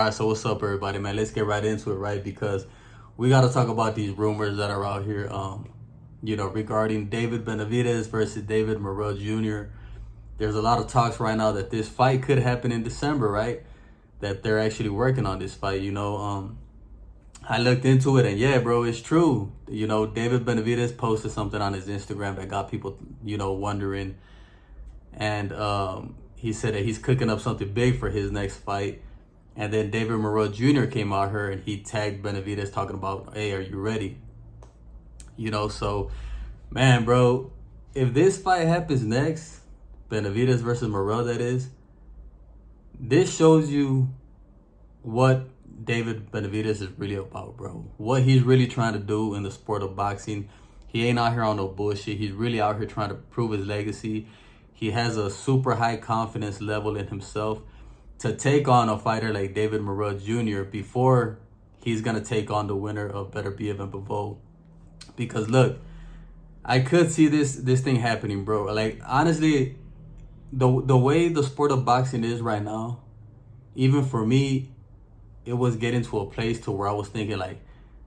All right, so what's up, everybody, man? Let's get right into it, right? Because we got to talk about these rumors that are out here, regarding David Benavidez versus David Morrell Jr. There's a lot of talks right now that this fight could happen in December, right? That they're actually working on this fight. I looked into it, and yeah, bro, it's true. David Benavidez posted something on his Instagram that got people, wondering, and he said that he's cooking up something big for his next fight. And then David Morrell Jr. came out here and he tagged Benavidez talking about, hey, are you ready? So, man, bro, if this fight happens next, Benavidez versus Morrell, that is, this shows you what David Benavidez is really about, bro. What he's really trying to do in the sport of boxing. He ain't out here on no bullshit. He's really out here trying to prove his legacy. He has a super high confidence level in himself to take on a fighter like David Morrell Jr. before he's going to take on the winner of Benavidez and Bivol. Because look, I could see this thing happening, bro. Like, honestly, the way the sport of boxing is right now, even for me, it was getting to a place to where I was thinking like,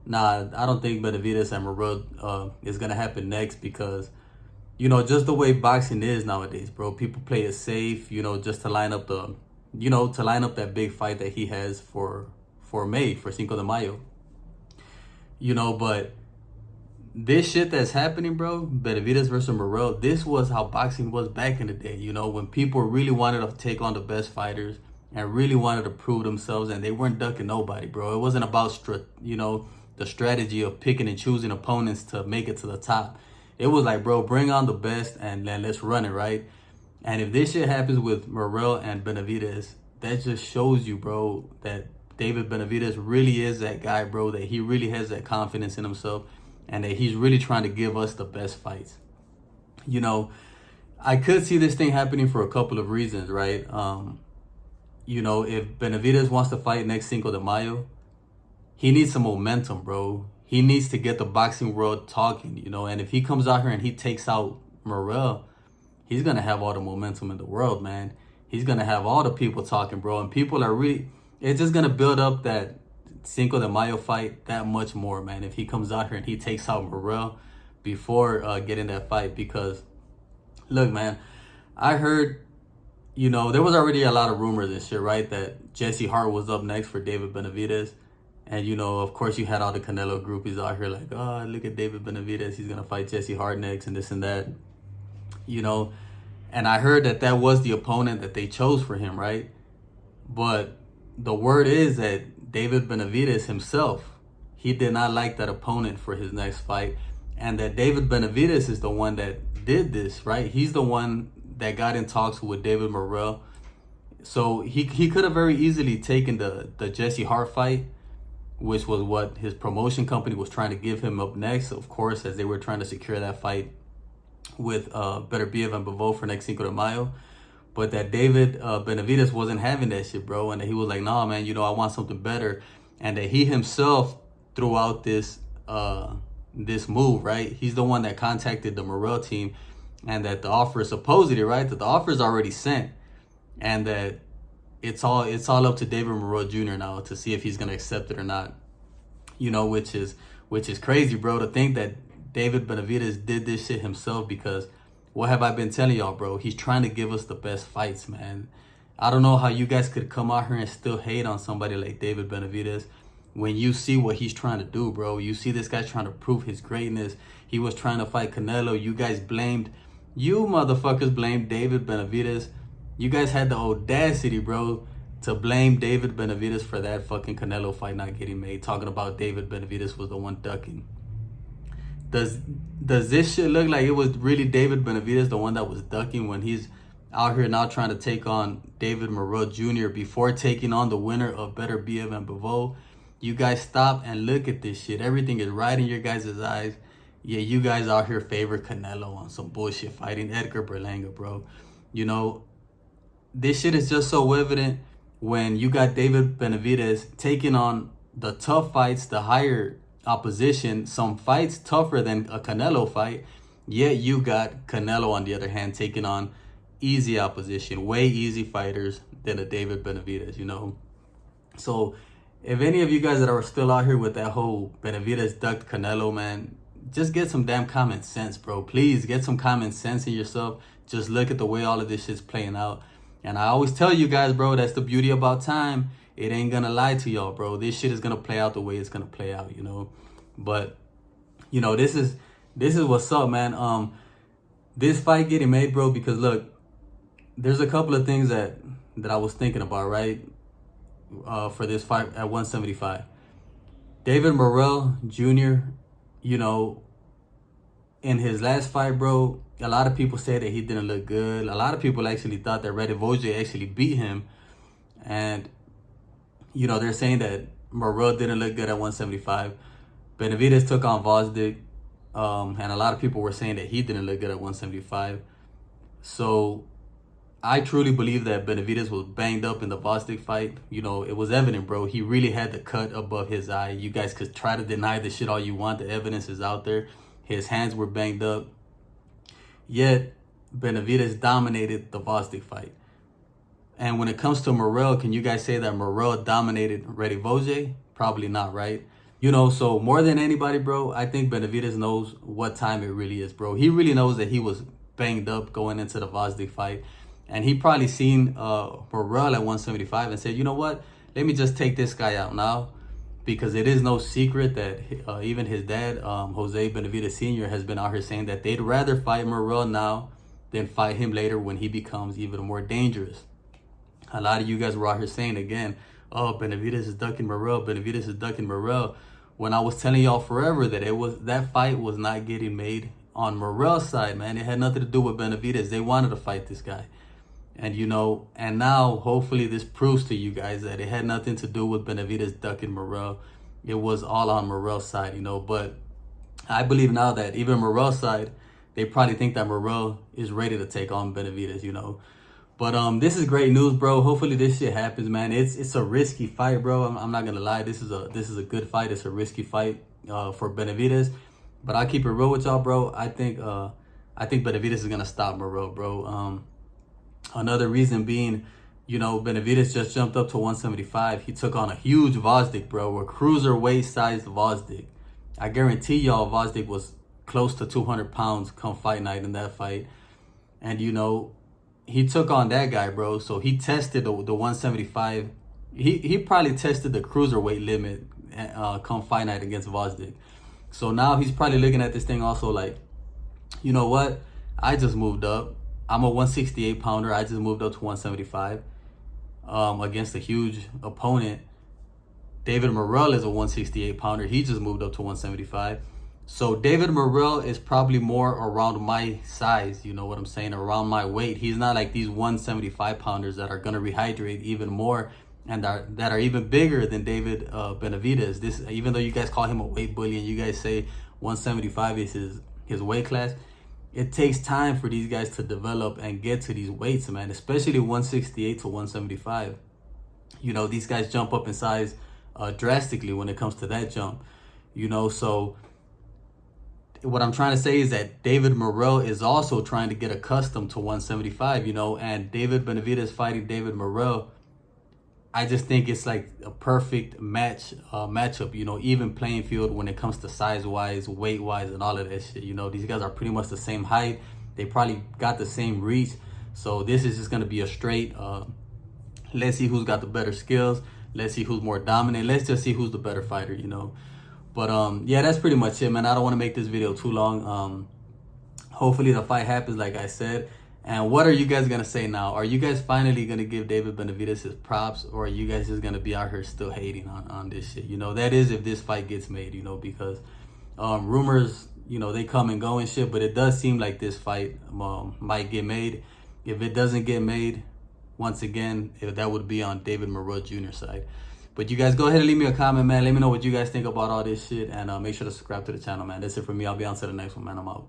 nah, I don't think Benavidez and Morrell is going to happen next because, just the way boxing is nowadays, bro. People play it safe, just to line up that big fight that he has for May, for Cinco de Mayo. But this shit that's happening, bro, Benavidez versus Morrell, this was how boxing was back in the day, when people really wanted to take on the best fighters and really wanted to prove themselves, and they weren't ducking nobody, bro. It wasn't about, the strategy of picking and choosing opponents to make it to the top. It was like, bro, bring on the best and then let's run it, right? And if this shit happens with Morrell and Benavidez, that just shows you, bro, that David Benavidez really is that guy, bro, that he really has that confidence in himself and that he's really trying to give us the best fights. I could see this thing happening for a couple of reasons, right? If Benavidez wants to fight next Cinco de Mayo, he needs some momentum, bro. He needs to get the boxing world talking, and if he comes out here and he takes out Morrell, he's going to have all the momentum in the world, man. He's going to have all the people talking, bro. And people are really, it's just going to build up that Cinco de Mayo fight that much more, man. If he comes out here and he takes out Morrell before getting that fight. Because, look, man, I heard, there was already a lot of rumors and shit, right? That Jesse Hart was up next for David Benavidez. And, of course, you had all the Canelo groupies out here like, oh, look at David Benavidez. He's going to fight Jesse Hart next and this and that. And I heard that was the opponent that they chose for him, right? But the word is that David Benavidez himself, he did not like that opponent for his next fight, and that David Benavidez is the one that did this, right? He's the one that got in talks with David Morrell. So he could have very easily taken the Jesse Hart fight, which was what his promotion company was trying to give him up next, of course, as they were trying to secure that fight with Benavidez and Bivol for next Cinco de Mayo. But that David Benavidez wasn't having that shit, bro. And that he was like, nah, man, I want something better. And that he himself threw out this move, right? He's the one that contacted the Morrell team, and that the offer is supposedly, right, that the offer is already sent, and that it's all up to David Morrell Jr. now to see if he's gonna accept it or not. Which is crazy, bro, to think that David Benavidez did this shit himself, because what have I been telling y'all, bro? He's trying to give us the best fights, man. I don't know how you guys could come out here and still hate on somebody like David Benavidez when you see what he's trying to do, bro. You see this guy trying to prove his greatness. He was trying to fight Canelo. You motherfuckers blamed David Benavidez. You guys had the audacity, bro, to blame David Benavidez for that fucking Canelo fight not getting made, talking about David Benavidez was the one ducking. Does this shit look like it was really David Benavidez, the one that was ducking, when he's out here now trying to take on David Morrell Jr. before taking on the winner of Benavidez and Bivol? You guys stop and look at this shit. Everything is right in your guys' eyes. Yeah, you guys out here favor Canelo on some bullshit fighting Edgar Berlanga, bro. This shit is just so evident when you got David Benavidez taking on the tough fights, the higher opposition, some fights tougher than a Canelo fight, yet you got Canelo on the other hand taking on easy opposition, way easy fighters than a David Benavidez, So if any of you guys that are still out here with that whole Benavidez ducked Canelo, man, just get some damn common sense, bro. Please get some common sense in yourself. Just look at the way all of this shit's playing out. And I always tell you guys, bro, that's the beauty about time. It ain't gonna lie to y'all, bro. This shit is gonna play out the way it's gonna play out, you know. But you know, this is what's up, man. This fight getting made, bro, because look, there's a couple of things that I was thinking about, right? For this fight at 175. David Morrell Jr., you know, in his last fight, bro, a lot of people said that he didn't look good. A lot of people actually thought that Benavidez actually beat him. And, you know, they're saying that Morrell didn't look good at 175. Benavidez took on Vosdick. And a lot of people were saying that he didn't look good at 175. So I truly believe that Benavidez was banged up in the Vosdick fight. You know, it was evident, bro. He really had the cut above his eye. You guys could try to deny the shit all you want. The evidence is out there. His hands were banged up. Yet, Benavidez dominated the Vosdick fight. And when it comes to Morrell, can you guys say that Morrell dominated Benavidez? Probably not, right? You know, so more than anybody, bro, I think Benavidez knows what time it really is, bro. He really knows that he was banged up going into the Vosdick fight. And he probably seen Morrell at 175 and said, you know what? Let me just take this guy out now. Because it is no secret that even his dad, Jose Benavidez Sr., has been out here saying that they'd rather fight Morrell now than fight him later when he becomes even more dangerous. A lot of you guys were out here saying again, oh, Benavidez is ducking Morrell, Benavidez is ducking Morrell. When I was telling y'all forever that that fight was not getting made on Morrell's side, man. It had nothing to do with Benavidez. They wanted to fight this guy. And, you know, and now hopefully this proves to you guys that it had nothing to do with Benavidez ducking Morrell. It was all on Morrell's side, you know. But I believe now that even Morrell's side, they probably think that Morrell is ready to take on Benavidez, you know. But this is great news, bro. Hopefully this shit happens, man. It's a risky fight, bro. I'm not gonna lie. This is a good fight. It's a risky fight for Benavidez. But I'll keep it real with y'all, bro. I think Benavidez is gonna stop Morrell, bro. Another reason being, you know, Benavidez just jumped up to 175. He took on a huge Vosdick, bro, a cruiserweight-sized Vosdick. I guarantee y'all Vosdick was close to 200 pounds come fight night in that fight. And, you know, he took on that guy, bro. So he tested the 175. He probably tested the cruiserweight limit come fight night against Vosdick. So now he's probably looking at this thing also like, you know what? I just moved up. I'm a 168 pounder. I just moved up to 175 against a huge opponent. David Morrell is a 168 pounder. He just moved up to 175. So David Morrell is probably more around my size, you know what I'm saying, around my weight. He's not like these 175 pounders that are going to rehydrate even more and that are even bigger than David Benavidez. This, even though you guys call him a weight bully and you guys say 175 is his weight class, it takes time for these guys to develop and get to these weights, man, especially 168 to 175. You know, these guys jump up in size drastically when it comes to that jump, you know. So what I'm trying to say is that David Morrell is also trying to get accustomed to 175, you know, and David Benavidez fighting David Morrell, I just think it's like a perfect matchup, you know, even playing field when it comes to size-wise, weight-wise, and all of that shit. You know, these guys are pretty much the same height. They probably got the same reach. So this is just going to be a straight, let's see who's got the better skills. Let's see who's more dominant. Let's just see who's the better fighter, you know. But, yeah, that's pretty much it, man. I don't want to make this video too long. Hopefully the fight happens, like I said. And what are you guys going to say now? Are you guys finally going to give David Benavidez his props? Or are you guys just going to be out here still hating on this shit? You know, that is if this fight gets made, you know, because rumors, you know, they come and go and shit. But it does seem like this fight might get made. If it doesn't get made, once again, that would be on David Morrell Jr.'s side. But you guys go ahead and leave me a comment, man. Let me know what you guys think about all this shit. And make sure to subscribe to the channel, man. That's it for me. I'll be on to the next one, man. I'm out.